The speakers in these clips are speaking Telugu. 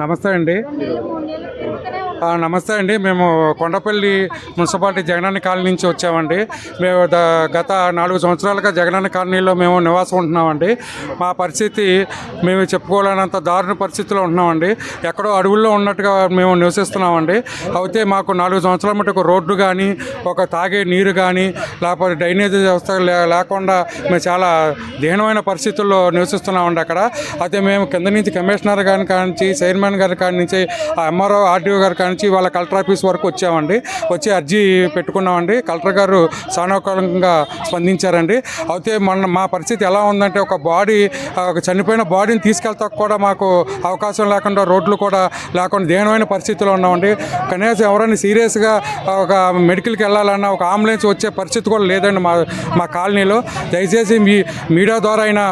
నమస్తే అండి. నమస్తే అండి. మేము కొండపల్లి మున్సిపాలిటీ జగనన్న కాలనీ నుంచి వచ్చామండి. మేము గత 4 సంవత్సరాలుగా జగనన్న కాలనీలో మేము నివాసం ఉంటున్నామండి. మా పరిస్థితి మేము చెప్పుకోలేనంత దారుణ పరిస్థితిలో ఉంటున్నామండి. ఎక్కడో అడవుల్లో ఉన్నట్టుగా మేము నివసిస్తున్నామండి. అయితే మాకు 4 సంవత్సరాల మటుకు రోడ్డు కానీ, ఒక తాగే నీరు కానీ, లేకపోతే డ్రైనేజ్ వ్యవస్థ లేకుండా మేము చాలా దీనమైన పరిస్థితుల్లో నివసిస్తున్నామండి అక్కడ. అయితే మేము కింద నుంచి కమిషనర్ గారి కానించి, చైర్మన్ గారి కాడి నుంచి, ఎంఆర్ఓ ఆర్డీఓ గారి కానించి వాళ్ళ కలెక్టర్ ఆఫీస్ వరకు వచ్చామండి. వచ్చి అర్జీ పెట్టుకున్నామండి. కలెక్టర్ గారు సానుకూలంగా స్పందించారండి. అయితే మా పరిస్థితి ఎలా ఉందంటే, ఒక చనిపోయిన బాడీని తీసుకెళ్తా కూడా మాకు అవకాశం లేకుండా, రోడ్లు కూడా లేకుండా దీనమైన పరిస్థితిలో ఉన్నామండి. కనీసం ఎవరైనా సీరియస్గా ఒక మెడికల్కి వెళ్ళాలన్నా ఒక అంబులెన్స్ వచ్చే పరిస్థితి కూడా లేదండి మా కాలనీలో. దయచేసి మీడియా ద్వారా అయినా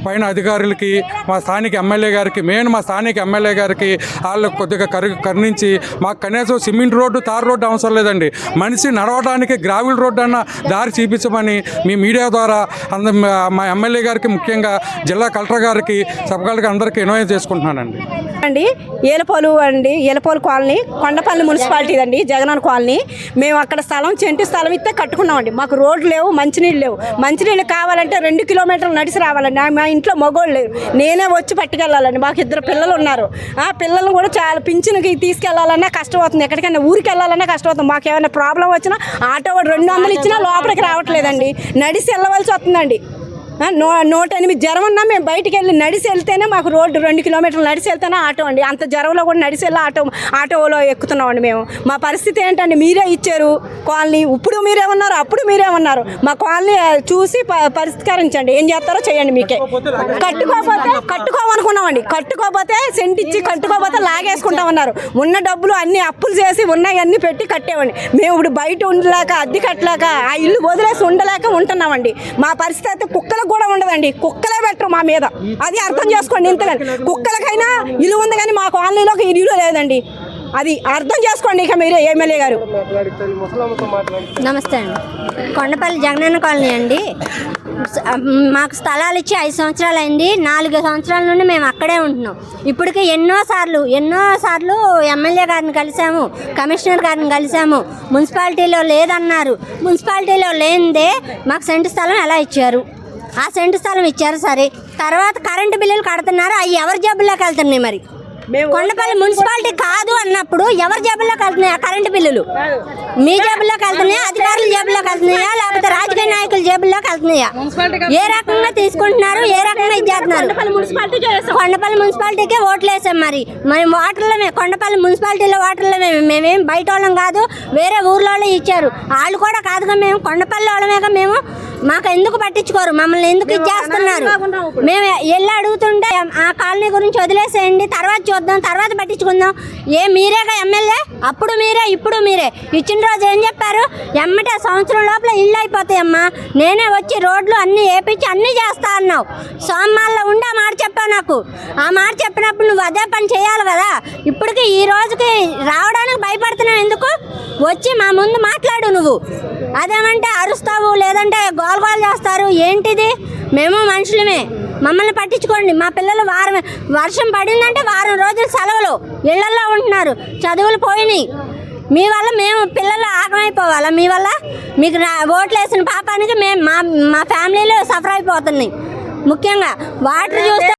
పైన అధికారులకి, మా స్థానిక ఎమ్మెల్యే గారికి, మా స్థానిక ఎమ్మెల్యే గారికి వాళ్ళు కొద్దిగా కరుణించి మాకు కనీసం సిమెంట్ రోడ్డు, తార్ రోడ్డు అవసరం లేదండి. మనిషి నడవడానికి గ్రావిల్ రోడ్డు అన్న దారి చూపించమని మీ మీడియా ద్వారా మా ఎమ్మెల్యే గారికి, ముఖ్యంగా జిల్లా కలెక్టర్ గారికి, సబ్ కలెక్టర్ అందరికీ ఇన్వైట్ చేసుకుంటున్నానండి. ఏలపోలు కాలనీ, కొండపల్లి మున్సిపాలిటీ అండి, జగనన్న కాలనీ. మేము అక్కడ చెంటి స్థలం ఇస్తే కట్టుకున్నామండి. మాకు రోడ్లు లేవు, మంచినీళ్ళు లేవు. మంచినీళ్ళు కావాలంటే 2 కిలోమీటర్లు నడిచి రావాలండి. మా ఇంట్లో మగోళ్ళు లేరు, నేనే వచ్చి పట్టుకెళ్ళాలండి. మాకు 2 పిల్లలు ఉన్నారు. ఆ పిల్లలు కూడా చాలా పింఛన్కి తీసుకెళ్లాలన్నా కష్టం అవుతుంది, ఎక్కడికైనా ఊరికి వెళ్ళాలన్నా కష్టం అవుతుంది. మాకు ఏమైనా ప్రాబ్లం వచ్చినా ఆటో 200 ఇచ్చినా లోపలికి రావట్లేదండి, నడిచి వెళ్ళవలసి వస్తుందండి. 108 జ్వరం ఉన్నా మేము బయటికి వెళ్ళి నడిచి వెళ్తేనే మాకు రోడ్డు 2 కిలోమీటర్లు నడిచి వెళ్తేనే ఆటో అండి. అంత జ్వరంలో కూడా నడిచి వెళ్ళి ఆటోలో ఎక్కుతున్నామండి మేము. మా పరిస్థితి ఏంటండి, మీరే ఇచ్చారు కాలనీ, ఇప్పుడు మీరే ఉన్నారు, అప్పుడు మీరే ఉన్నారు. మా కాలనీ చూసి పరిష్కరించండి, ఏం చేస్తారో చేయండి. మీకే కట్టుకోమనుకున్నామండి, కట్టుకోకపోతే సెంట్ ఇచ్చి కట్టుకోకపోతే లాగేసుకుంటామన్నారు. ఉన్న డబ్బులు అన్ని అప్పులు చేసి ఉన్నాయన్నీ పెట్టి కట్టేవండి. మేము ఇప్పుడు బయట ఉండలేక, అద్దె కట్టలేక, ఆ ఇల్లు వదిలేసి ఉండలేక ఉంటున్నామండి. మా పరిస్థితి అయితే కుక్కలకు కూడా ఉండదండి, కుక్కలే పెట్టరు మా మీద. అది అర్థం చేసుకోండి. ఇంతగాని కుక్కలకైనా ఇల్లు ఉంది కానీ మా కాలనీలోకి ఇల్లు లేదండి. అది అర్థం చేసుకోండి ఇక మీరే ఎమ్మెల్యే గారు. నమస్తే అండి. కొండపల్లి జగనన్న కాలనీ అండి. మాకు స్థలాలు ఇచ్చి 5 సంవత్సరాలు అయింది. 4 సంవత్సరాల నుండి మేము అక్కడే ఉంటున్నాం. ఇప్పటికి ఎన్నోసార్లు ఎమ్మెల్యే గారిని కలిసాము, కమిషనర్ గారిని కలిసాము. మున్సిపాలిటీలో లేదన్నారు. మున్సిపాలిటీలో లేనిదే మాకు సెంటు స్థలం ఎలా ఇచ్చారు? ఆ సెంటు స్థలం ఇచ్చారు సరే, తర్వాత కరెంటు బిల్లులు కడుతున్నారు. అవి ఎవరి జబ్బుల్లోకి వెళ్తున్నాయి? మరి కొండపల్లి మున్సిపాలిటీ కాదు అన్నప్పుడు ఎవరి జబ్బుల్లోకి వెళ్తున్నాయి ఆ కరెంటు బిల్లులు? మీ జబ్బుల్లోకి వెళ్తున్నాయా, అధికారుల జబ్బుల్లోకి వెళ్తున్నాయా, లేకపోతే రాజకీయ నాయకుల జబ్బుల్లోకి వెళ్తున్నాయా? ఏ రకంగా తీసుకుంటున్నారు, ఏ రకంగా ఇచ్చేస్తున్నారు? కొండపల్లి మున్సిపాలిటీకే ఓట్లు వేసాం. మరి మేము ఓటర్లమే, కొండపల్లి మున్సిపాలిటీలో ఓటర్లమే. మేమేం బయట వాళ్ళం కాదు, వేరే ఊర్లో ఇచ్చారు. వాళ్ళు కూడా కాదుగా, మేము కొండపల్లి వాళ్ళమేగా. మేము మాకు ఎందుకు పట్టించుకోరు? మమ్మల్ని ఎందుకు ఇచ్చేస్తున్నారు? మేము వెళ్ళి అడుగుతుంటే ఆ కాలనీ గురించి వదిలేసేయండి, తర్వాత చూద్దాం, తర్వాత పట్టించుకుందాం. మీరేగా ఎమ్మెల్యే, అప్పుడు మీరే, ఇప్పుడు మీరే. ఇచ్చిన రోజు ఏం చెప్పారు? ఎమ్మటే సంవత్సరం లోపల ఇల్లు అయిపోతాయమ్మా, నేనే వచ్చి రోడ్లు అన్నీ వేపించి అన్నీ చేస్తా అన్నావు. సోమవారంలో ఉండి ఆ మాట చెప్పావు నాకు. ఆ మాట చెప్పినప్పుడు నువ్వు అదే పని చేయాలి కదా. ఇప్పటికి ఈ రోజుకి రావడానికి భయపడుతున్నావు ఎందుకు? వచ్చి మా ముందు మాట్లాడు నువ్వు. అదేమంటే అరుస్తావు, లేదంటే గోల్గోలు చేస్తారు. ఏంటిది? మేము మనుషులమే, మమ్మల్ని పట్టించుకోండి. మా పిల్లలు వర్షం పడిందంటే వారం రోజులు సెలవులు, ఇళ్లలో ఉంటున్నారు, చదువులు పోయినాయి. మీ వల్ల మేము పిల్లలు ఆగమైపోవాలా? మీ వల్ల మీకు ఓట్లు వేసిన పాపానికి మేము మా ఫ్యామిలీలో సఫర్ అయిపోతున్నాయి. ముఖ్యంగా వాటర్ చూస్తే